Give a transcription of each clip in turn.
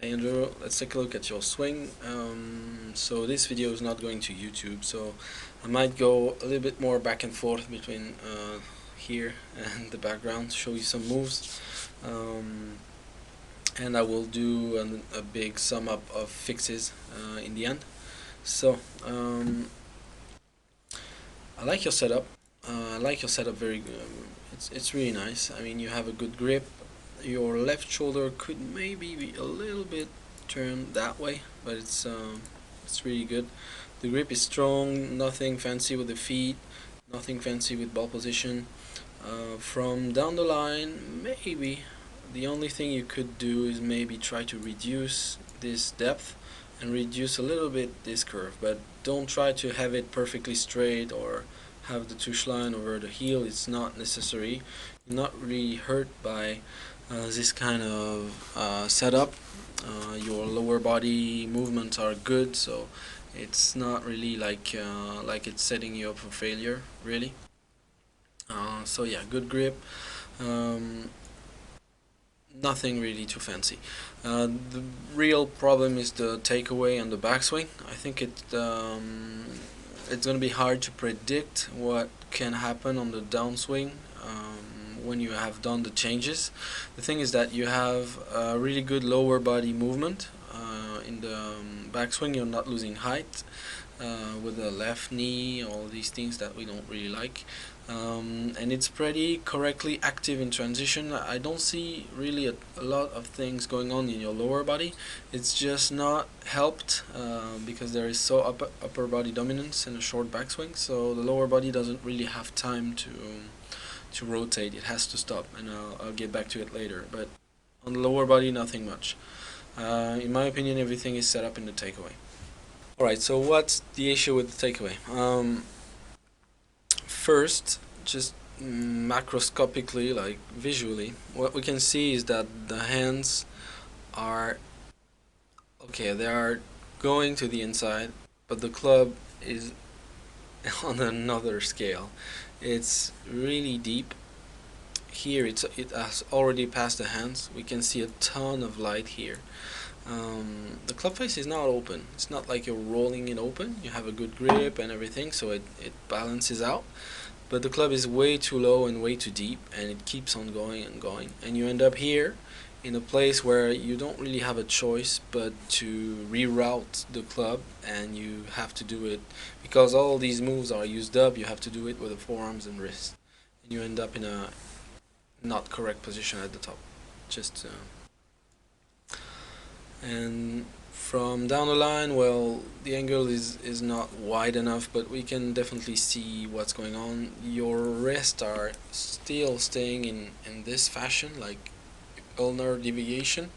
Hey Andrew, let's take a look at your swing. So this video is not going to YouTube, so I might go a little bit more back and forth between here and the background, show you some moves, and I will do a big sum up of fixes in the end. So I like your setup. I like your setup very. It's really nice. I mean, you have a good grip. Your left shoulder could maybe be a little bit turned that way, but it's really good. The grip is strong. Nothing fancy with the feet. Nothing fancy with ball position. From down the line, maybe the only thing you could do is maybe try to reduce this depth and reduce a little bit this curve, but don't try to have it perfectly straight or have the touch line over the heel. It's not necessary. You're not really hurt by this kind of setup. Your lower body movements are good, so it's not really like it's setting you up for failure, really. So yeah, good grip. Um, Nothing really too fancy. The real problem is the takeaway and the backswing. I think it's going to be hard to predict what can happen on the downswing when you have done the changes. The thing is that you have a really good lower body movement. In the backswing, you're not losing height with the left knee, all these things that we don't really like. And it's pretty correctly active in transition. I don't see really a lot of things going on in your lower body. It's just not helped because there is so upper body dominance and a short backswing, so the lower body doesn't really have time to rotate. It has to stop, and I'll get back to it later. But on the lower body, nothing much. In my opinion, everything is set up in the takeaway. Alright, so what's the issue with the takeaway? First, just macroscopically, like visually, what we can see is that the hands are okay, they are going to the inside, but the club is on another scale. It's really deep. Here it has already passed the hands. We can see a ton of light here. The club face is not open. It's not like you're rolling it open. You have a good grip and everything, so it balances out. But the club is way too low and way too deep, and it keeps on going and going. And you end up here in a place where you don't really have a choice but to reroute the club, and you have to do it because all these moves are used up. You have to do it with the forearms and wrists, and you end up in a not correct position at the top. Just and from down the line, well, the angle is not wide enough, but we can definitely see what's going on. Your wrists are still staying in this fashion, like ulnar deviation,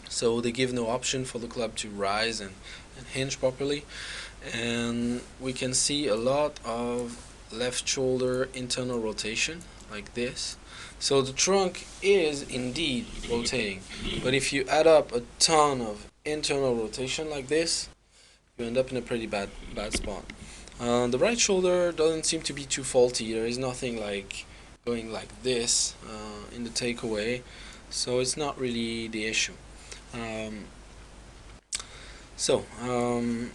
so they give no option for the club to rise and hinge properly. And we can see a lot of left shoulder internal rotation, like this. So the trunk is indeed rotating, but if you add up a ton of internal rotation like this, you end up in a pretty bad spot. The right shoulder doesn't seem to be too faulty. There is nothing like going like this in the takeaway, so it's not really the issue.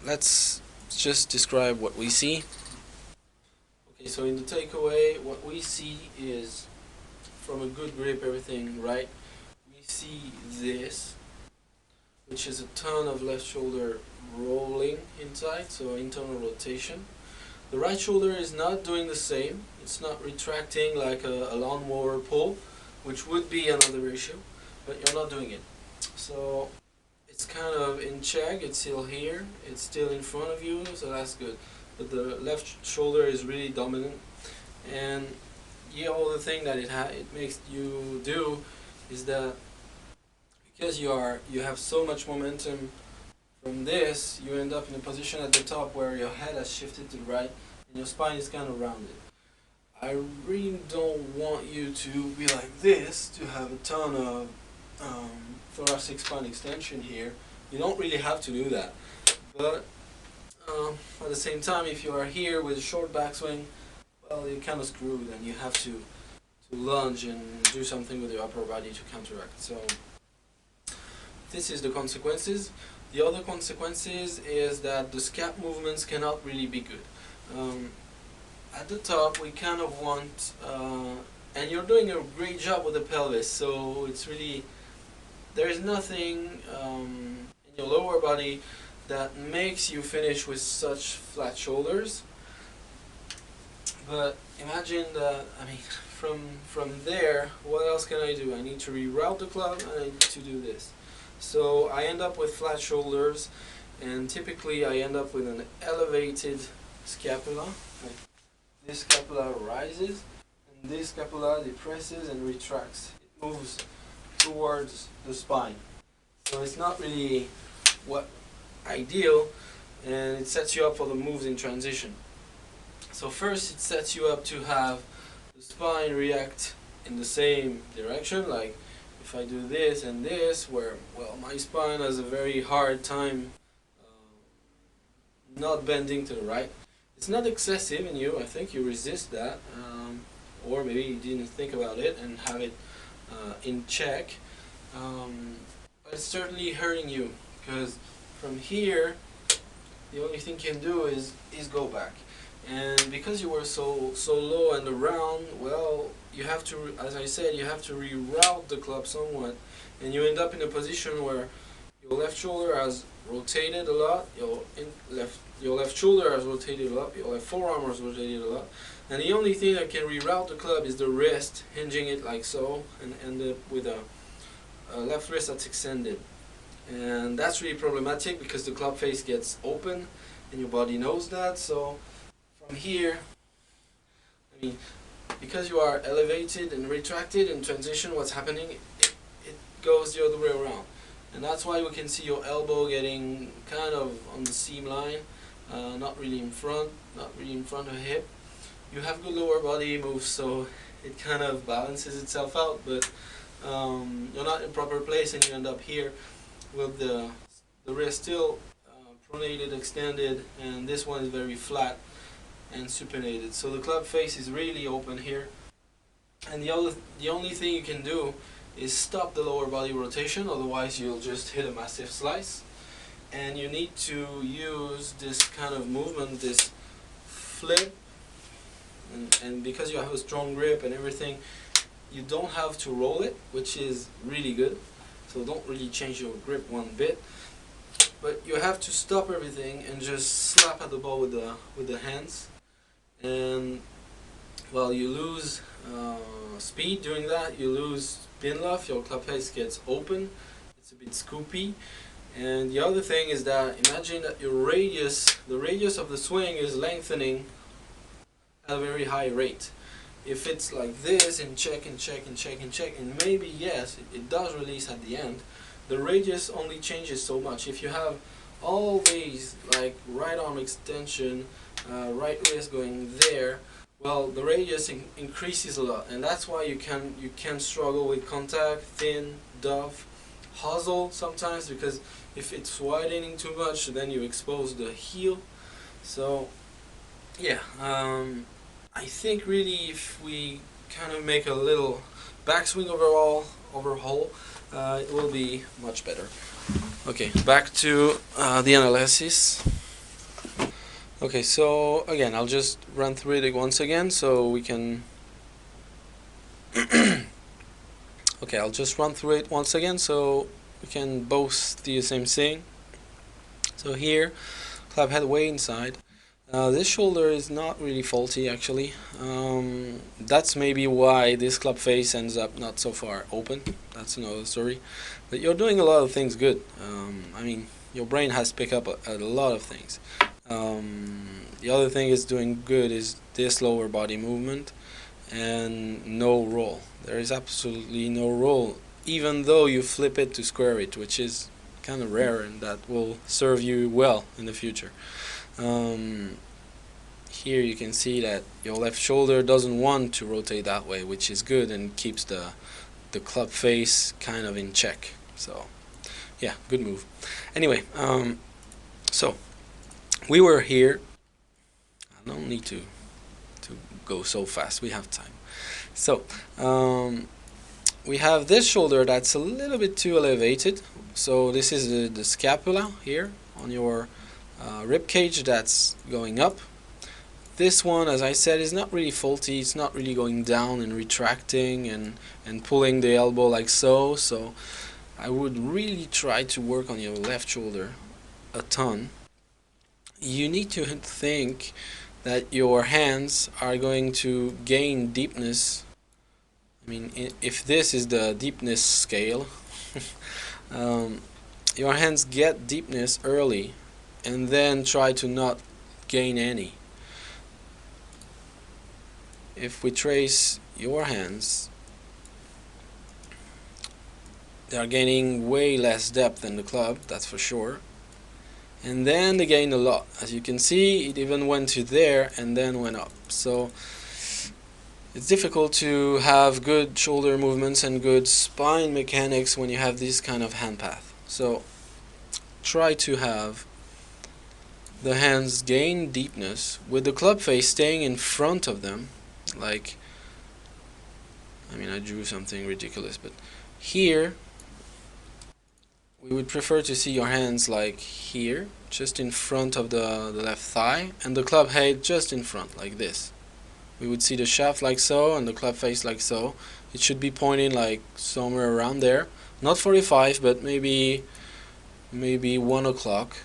Let's just describe what we see. Okay, so in the takeaway, what we see is, from a good grip, everything right, we see this, which is a ton of left shoulder rolling inside, so internal rotation. The right shoulder is not doing the same. It's not retracting like a lawnmower pull, which would be another issue, but you're not doing it. So it's kind of in check. It's still here. It's still in front of you, so that's good. But the left shoulder is really dominant, and the other thing that it makes you do is that because you have so much momentum from this, you end up in a position at the top where your head has shifted to the right and your spine is kind of rounded. I really don't want you to be like this, to have a ton of thoracic spine extension here. You don't really have to do that, but at the same time, if you are here with a short backswing, well, you're kind of screwed, and you have to lunge and do something with your upper body to counteract. So this is the consequences. The other consequences is that the scap movements cannot really be good. At the top, we kind of want, and you're doing a great job with the pelvis, so it's really, there is nothing in your lower body that makes you finish with such flat shoulders. But imagine that, I mean, from there, what else can I do? I need to reroute the club, and I need to do this. So I end up with flat shoulders, and typically I end up with an elevated scapula. Like this scapula rises, and this scapula depresses and retracts. It moves towards the spine. So it's not really what ideal, and it sets you up for the moves in transition. So first it sets you up to have the spine react in the same direction, like if I do this and this, where, well, my spine has a very hard time not bending to the right. It's not excessive in you, I think you resist that, or maybe you didn't think about it and have it in check, but it's certainly hurting you, because from here, the only thing you can do is go back. And because you were so low and around, well, you have to, as I said, you have to reroute the club somewhat, and you end up in a position where your left shoulder has rotated a lot, your left shoulder has rotated a lot, your left forearm has rotated a lot, and the only thing that can reroute the club is the wrist, hinging it like so, and end up with a left wrist that's extended. And that's really problematic because the club face gets open, and your body knows that. So from here, I mean, because you are elevated and retracted in transition, what's happening, it goes the other way around. And that's why we can see your elbow getting kind of on the seam line, not really in front of the hip. You have good lower body moves, so it kind of balances itself out, but you're not in proper place, and you end up here with the wrist still pronated, extended, and this one is very flat and supinated. So the club face is really open here, and the only thing you can do is stop the lower body rotation, otherwise you'll just hit a massive slice. And you need to use this kind of movement, this flip, and because you have a strong grip and everything, you don't have to roll it, which is really good. So don't really change your grip one bit, but you have to stop everything and just slap at the ball with the hands. And well, you lose speed doing that, you lose spin left, your club face gets open, it's a bit scoopy. And the other thing is that imagine that your the radius of the swing is lengthening at a very high rate. If it's like this, and check and check and check and check, and maybe yes, it does release at the end, the radius only changes so much. If you have all these, like right arm extension, right wrist going there, well, the radius increases a lot, and that's why you can struggle with contact, thin, dove, hustle sometimes, because if it's widening too much, then you expose the heel. So yeah, I think really if we kind of make a little backswing overhaul, it will be much better. Okay, back to the analysis. Okay, so again, I'll just run through it once again so we can okay, I'll just run through it once again so we can both do the same thing. So here, club head way inside. This shoulder is not really faulty actually. That's maybe why this club face ends up not so far open. That's another story. But you're doing a lot of things good. I mean, your brain has picked up a lot of things. The other thing is doing good is this lower body movement and no roll. There is absolutely no roll, even though you flip it to square it, which is kind of rare, and that will serve you well in the future. Here you can see that your left shoulder doesn't want to rotate that way, which is good and keeps the club face kind of in check. So yeah, good move. Anyway, so we were here. I don't need to go so fast, we have time. So we have this shoulder that's a little bit too elevated. So this is the scapula here on your rib cage that's going up. This one, as I said, is not really faulty. It's not really going down and retracting and pulling the elbow like so. So I would really try to work on your left shoulder a ton. You need to think that your hands are going to gain deepness. I mean, if this is the deepness scale, your hands get deepness early and then try to not gain any. If we trace your hands, they are gaining way less depth than the club, that's for sure. And then they gain a lot. As you can see, it even went to there and then went up. So it's difficult to have good shoulder movements and good spine mechanics when you have this kind of hand path. So try to have the hands gain deepness with the club face staying in front of them. Like, I mean, I drew something ridiculous, but here we would prefer to see your hands like here, just in front of the left thigh, and the club head just in front, like this. We would see the shaft like so, and the club face like so. It should be pointing like somewhere around there. Not 45, but maybe 1 o'clock.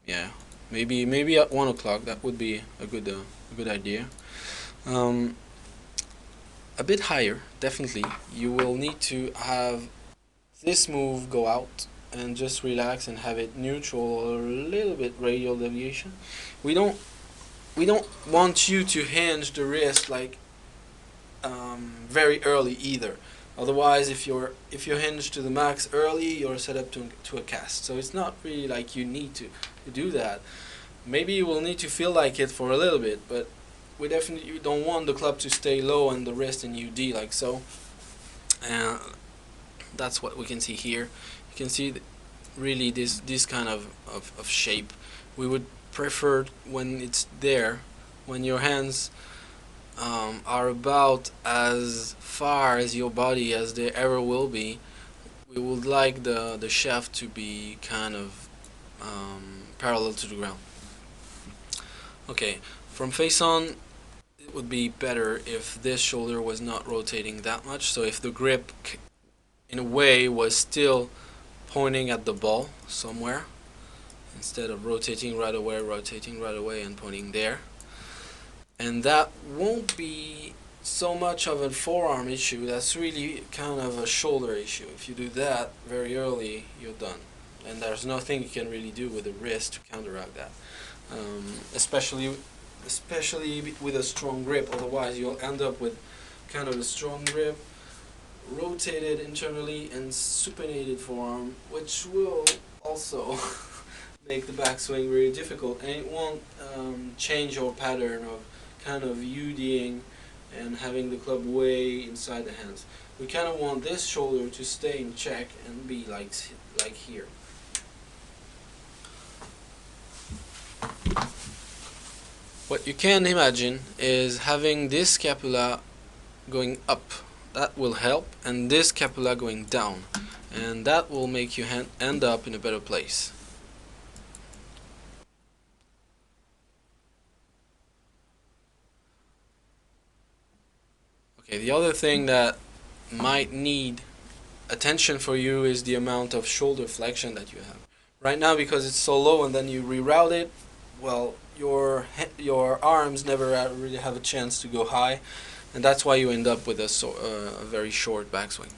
Yeah, maybe at 1 o'clock. That would be a good idea. A bit higher, definitely. You will need to have this move go out and just relax and have it neutral or a little bit radial deviation. We don't want you to hinge the wrist like very early either. Otherwise, if you hinge to the max early, you're set up to a cast. So it's not really like you need to do that. Maybe you will need to feel like it for a little bit, but we definitely don't want the club to stay low and the wrist in UD like so. That's what we can see here. You can see really this kind of shape. We would prefer when it's there, when your hands are about as far as your body as they ever will be. We would like the shaft to be kind of parallel to the ground. Okay, from face on, it would be better if this shoulder was not rotating that much. So if the grip in a way was still pointing at the ball somewhere instead of rotating right away and pointing there. And that won't be so much of a forearm issue, that's really kind of a shoulder issue. If you do that very early, you're done. And there's nothing you can really do with the wrist to counteract that. Especially with a strong grip, otherwise you'll end up with kind of a strong grip, rotated internally and supinated forearm, which will also make the backswing very difficult, and it won't change your pattern of kind of UDing and having the club way inside the hands. We kind of want this shoulder to stay in check and be like here. What you can imagine is having this scapula going up. That will help, and this scapula going down, and that will make you end up in a better place. Okay, the other thing that might need attention for you is the amount of shoulder flexion that you have. Right now, because it's so low and then you reroute it, well, your arms never really have a chance to go high, and that's why you end up with a very short backswing.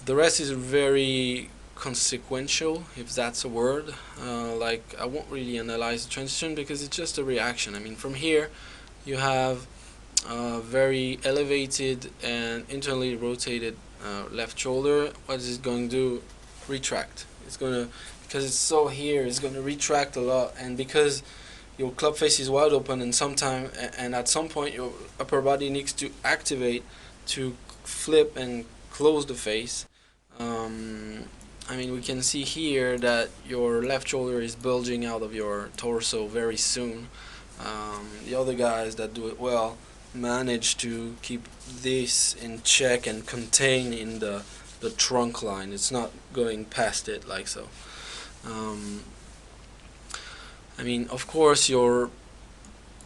The rest is very consequential, if that's a word. Like, I won't really analyze the transition because it's just a reaction. I mean, from here you have very elevated and internally rotated left shoulder. What is it going to do? Retract. It's going to, because it's so here, it's going to retract a lot, and because your club face is wide open, and at some point your upper body needs to activate to flip and close the face. I mean, we can see here that your left shoulder is bulging out of your torso very soon. The other guys that do it well manage to keep this in check and contain in the trunk line. It's not going past it like so. I mean, of course, your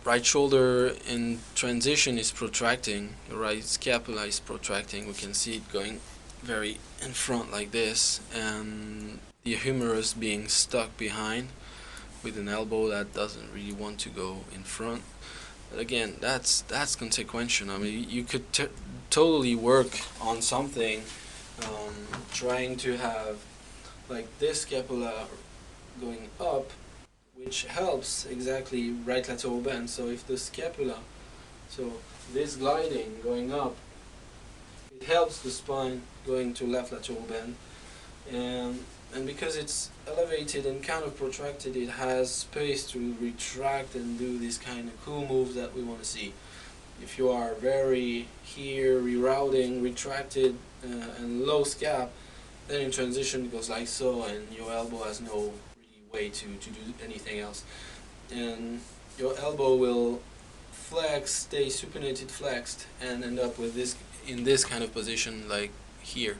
right shoulder in transition is protracting, your right scapula is protracting. We can see it going very in front like this, and the humerus being stuck behind with an elbow that doesn't really want to go in front. But again, that's consequential. I mean, you could totally work on something, trying to have like this scapula going up, which helps exactly right lateral bend. So if the scapula, so this gliding going up, it helps the spine going to left lateral bend, and because it's elevated and kind of protracted, it has space to retract and do this kind of cool moves that we want to see. If you are very here, rerouting, retracted, and low scap, then in transition it goes like so, and your elbow has no really way to do anything else. And your elbow will flex, stay supinated flexed, and end up with this in this kind of position like here.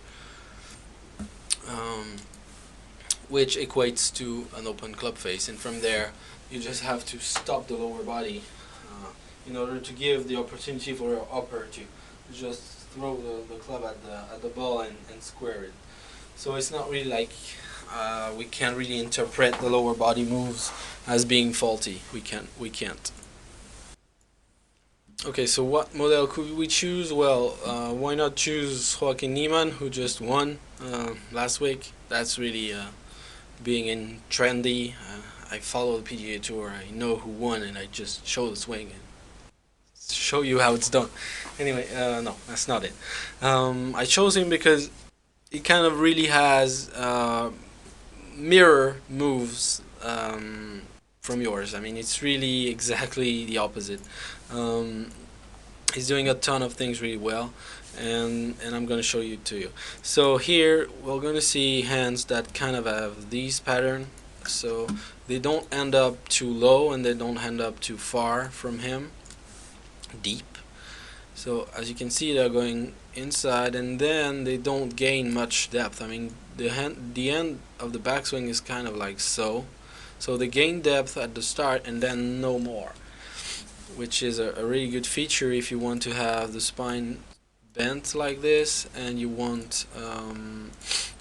Which equates to an open club face, and from there you just have to stop the lower body in order to give the opportunity for your upper to just throw the club at the ball and square it. So it's not really like we can't really interpret the lower body moves as being faulty. We can't. Okay, so what model could we choose? Well, why not choose Joaquin Niemann, who just won last week? That's really being in trendy. I follow the PGA Tour. I know who won, and I just show the swing and show you how it's done. Anyway, no, that's not it. I chose him because he kind of really has mirror moves from yours. I mean, it's really exactly the opposite. He's doing a ton of things really well, and I'm going to show you to you. So here we're going to see hands that kind of have these pattern, so they don't end up too low and they don't end up too far from him, deep. So as you can see, they're going inside, and then they don't gain much depth. I mean, the end of the backswing is kind of like so. So they gain depth at the start and then no more, which is a really good feature if you want to have the spine bent like this and you want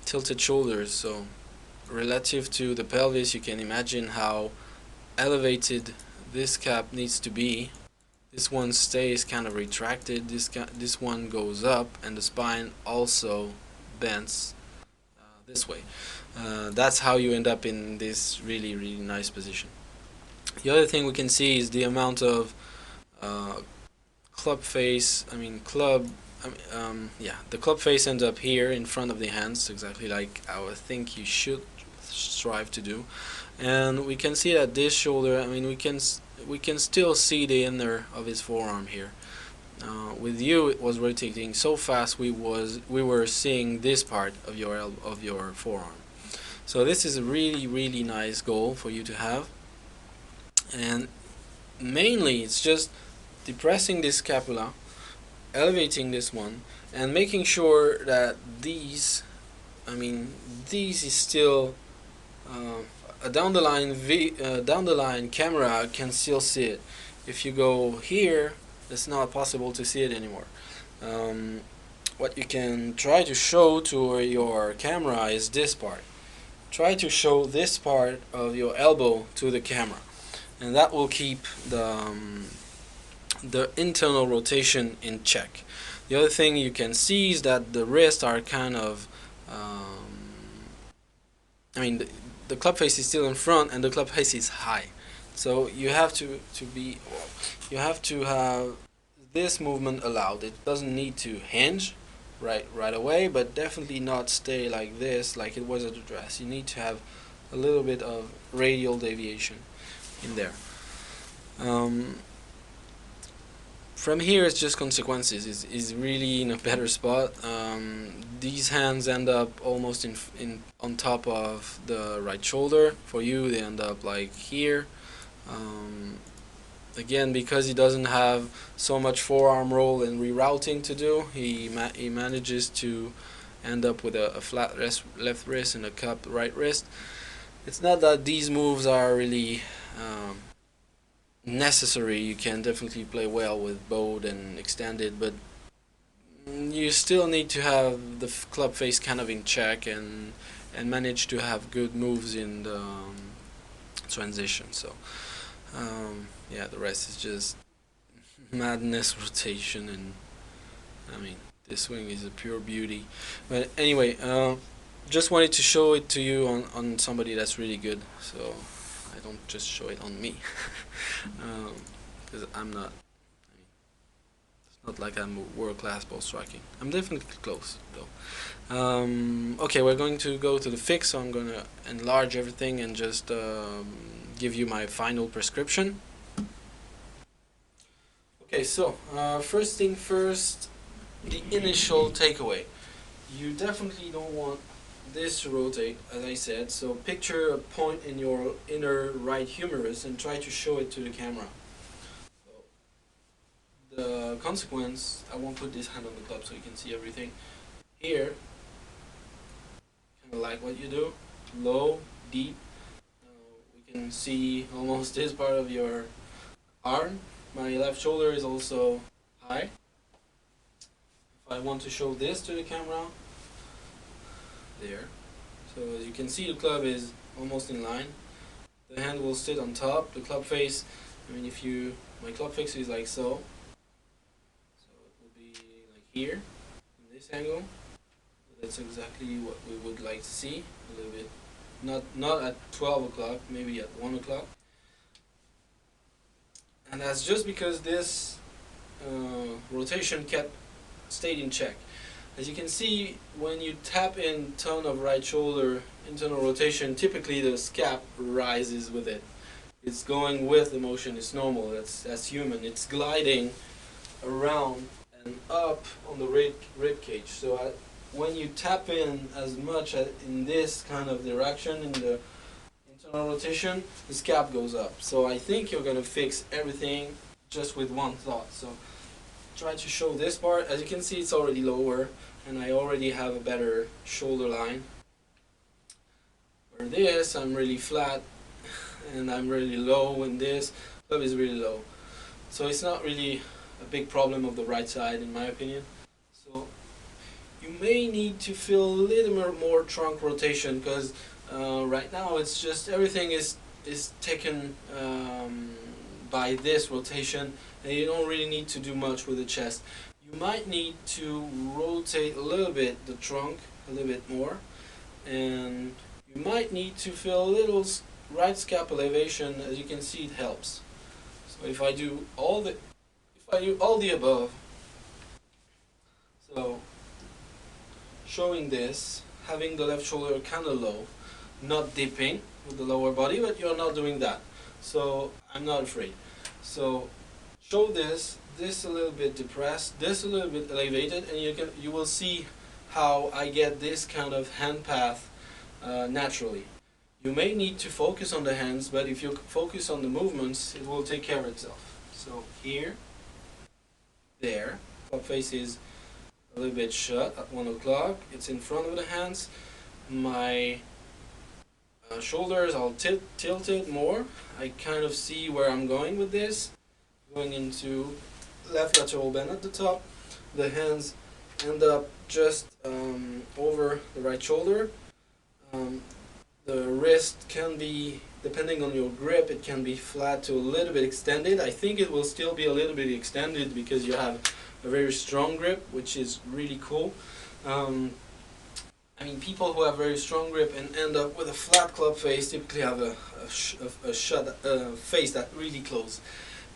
tilted shoulders. So relative to the pelvis, you can imagine how elevated this cap needs to be. This one stays kind of retracted, this one goes up, and the spine also bends this way. That's how you end up in this really nice position. The other thing we can see is the amount of club face. The club face ends up here in front of the hands, exactly like I would think you should strive to do. And we can see that this shoulder, I mean, we can still see the inner of his forearm here. With you, it was rotating so fast we were seeing this part of your forearm. So this is a really nice goal for you to have, and mainly it's just depressing this scapula, elevating this one, and making sure that these is still down the line camera can still see it. If you go here, it's not possible to see it anymore. What you can try to show to your camera is this part. Try to show this part of your elbow to the camera, and that will keep the internal rotation in check. The other thing you can see is that the wrists are kind of the club face is still in front and the club face is high, so you have to have this movement allowed. It doesn't need to hinge right away, but definitely not stay like this like it was at the dress. You need to have a little bit of radial deviation in there. From here, it's just consequences. Is really in a better spot. These hands end up almost on top of the right shoulder. For you, they end up like here, again, because he doesn't have so much forearm roll and rerouting to do, he manages to end up with a flat left wrist and a cupped right wrist. It's not that these moves are really necessary. You can definitely play well with bowed and extended, but you still need to have the club face kind of in check and manage to have good moves in the transition. So yeah, the rest is just madness rotation, and I mean, this swing is a pure beauty. But anyway, just wanted to show it to you on somebody that's really good, so I don't just show it on me, because I'm not. I mean, it's not like I'm world-class ball striking. I'm definitely close though. Okay, we're going to go to the fix, so I'm gonna enlarge everything and just give you my final prescription. Okay, so first thing first, the initial takeaway. You definitely don't want this to rotate, as I said, so picture a point in your inner right humerus and try to show it to the camera. So the consequence, I won't put this hand on the club so you can see everything. Here, kind of like what you do, low, deep. We can see almost this part of your arm. My left shoulder is also high. If I want to show this to the camera, there. So as you can see, the club is almost in line. The hand will sit on top. The club face, I mean, my club face is like so. So it will be like here, in this angle. That's exactly what we would like to see, a little bit. Not at 12 o'clock, maybe at 1 o'clock. And that's just because this rotation stayed in check. As you can see, when you tap in ton of right shoulder internal rotation, typically the scap rises with it. It's going with the motion. It's normal. That's human. It's gliding around and up on the rib cage. So when you tap in as much in this kind of direction in the internal rotation, the scap goes up. So I think you're gonna fix everything just with one thought. So try to show this part. As you can see, it's already lower, and I already have a better shoulder line. For this, I'm really flat, and I'm really low, and this club is really low. So it's not really a big problem of the right side, in my opinion. So you may need to feel a little more trunk rotation, because right now it's just everything is taken by this rotation, and you don't really need to do much with the chest. You might need to rotate a little bit the trunk a little bit more, and you might need to feel a little right scap elevation. As you can see, it helps. So if I do all the above, so showing this, having the left shoulder kind of low, not dipping with the lower body, but you're not doing that. So I'm not afraid. So show this a little bit depressed, this a little bit elevated, and you will see how I get this kind of hand path naturally. You may need to focus on the hands, but if you focus on the movements, it will take care of itself. So here, there, club face is a little bit shut at 1 o'clock. It's in front of the hands. My shoulders, I'll tilt it more. I kind of see where I'm going with this. Going into left lateral bend at the top. The hands end up just over the right shoulder. The wrist can be, depending on your grip, it can be flat to a little bit extended. I think it will still be a little bit extended because you have a very strong grip, which is really cool. I mean, people who have very strong grip and end up with a flat club face typically have a shut face that really close.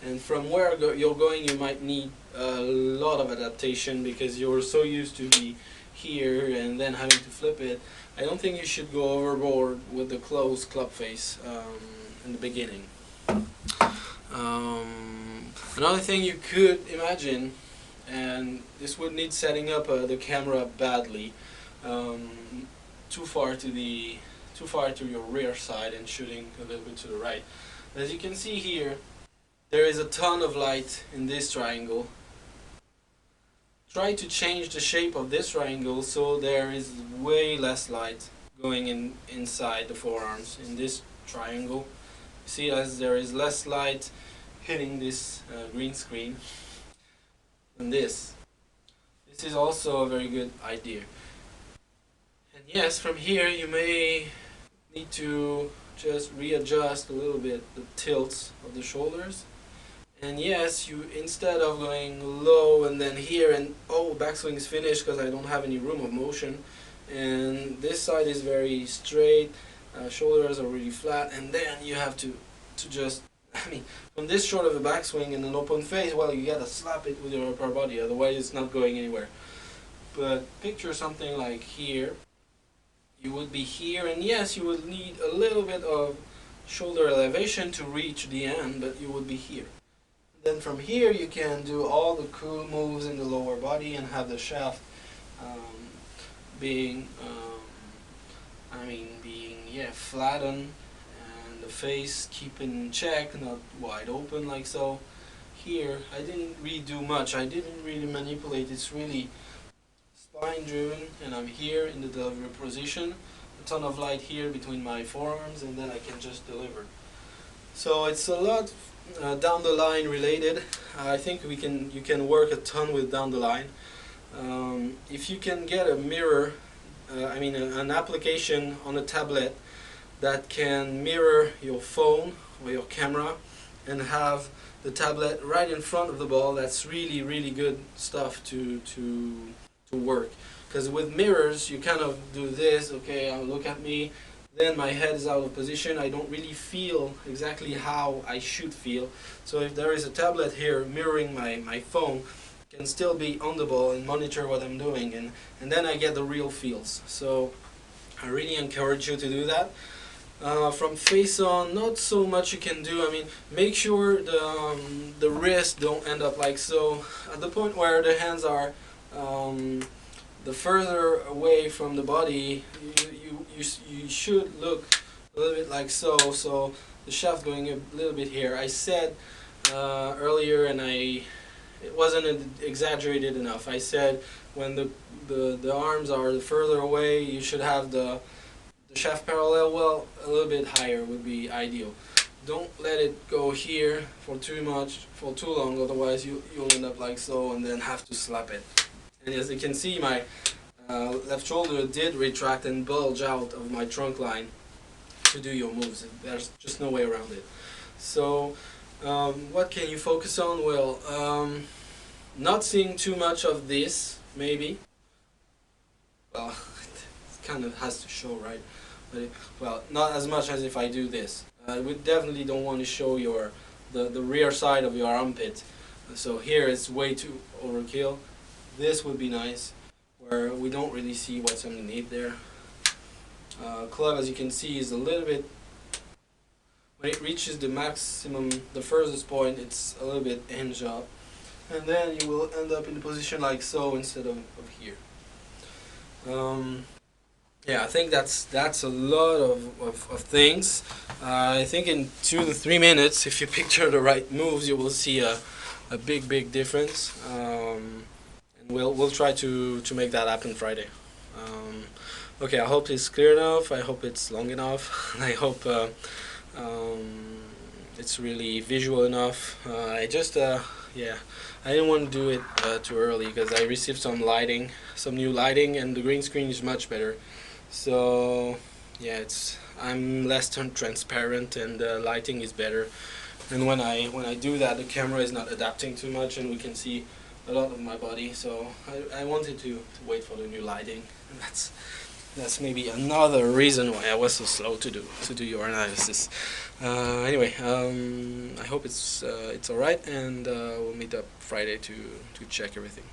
And from where you're going, you might need a lot of adaptation because you're so used to be here and then having to flip it. I don't think you should go overboard with the closed club face in the beginning. Another thing you could imagine, and this would need setting up the camera badly, too far to your rear side and shooting a little bit to the right. As you can see here, there is a ton of light in this triangle. Try to change the shape of this triangle so there is way less light going inside the forearms in this triangle. See, as there is less light hitting this green screen than this. This is also a very good idea. And yes, from here you may need to just readjust a little bit the tilts of the shoulders. And yes, you, instead of going low and then here and oh, backswing is finished because I don't have any room of motion, and this side is very straight, shoulders are really flat, and then you have to just, I mean, from this short of a backswing and an open face, well, you gotta slap it with your upper body, otherwise it's not going anywhere. But picture something like here. You would be here, and yes, you would need a little bit of shoulder elevation to reach the end, but you would be here. Then from here you can do all the cool moves in the lower body and have the shaft being flattened, and the face keep in check, not wide open like so. Here I didn't really do much, I didn't really manipulate, it's really spine driven, and I'm here in the delivery position, a ton of light here between my forearms, and then I can just deliver. So it's a lot down the line related. I think you can work a ton with down the line. If you can get a mirror, an application on a tablet that can mirror your phone or your camera and have the tablet right in front of the ball, that's really good stuff to work. Because with mirrors you kind of do this, okay, look at me, then my head is out of position, I don't really feel exactly how I should feel. So if there is a tablet here mirroring my phone, I can still be on the ball and monitor what I'm doing, and then I get the real feels. So I really encourage you to do that. From face on, not so much you can do. I mean, make sure the wrists don't end up like so. At the point where the hands are the further away from the body, you should look a little bit like so. So the shaft going a little bit here. I said earlier, and it wasn't exaggerated enough. I said when the arms are further away, you should have the shaft parallel. Well, a little bit higher would be ideal. Don't let it go here for too long, otherwise you'll end up like so and then have to slap it. And as you can see, my left shoulder did retract and bulge out of my trunk line to do your moves. There's just no way around it. So what can you focus on? Well, not seeing too much of this, maybe. Well, it kind of has to show, right? But well, not as much as if I do this. We definitely don't want to show the rear side of your armpit. So here it's way too overkill. This would be nice, where we don't really see what's underneath there. Club, as you can see, is a little bit, when it reaches the maximum, the furthest point, it's a little bit hinged up. And then you will end up in the position like so instead of here. Yeah, I think that's a lot of things. I think in 2 to 3 minutes, if you picture the right moves, you will see a big difference. And we'll try to make that happen Friday. Okay, I hope it's clear enough. I hope it's long enough. I hope it's really visual enough. I didn't want to do it too early because I received some new lighting, and the green screen is much better. So yeah, I'm less transparent, and the lighting is better. And when I do that, the camera is not adapting too much, and we can see a lot of my body. So I wanted to wait for the new lighting, and that's maybe another reason why I was so slow to do your analysis. Anyway, I hope it's alright, and we'll meet up Friday to check everything.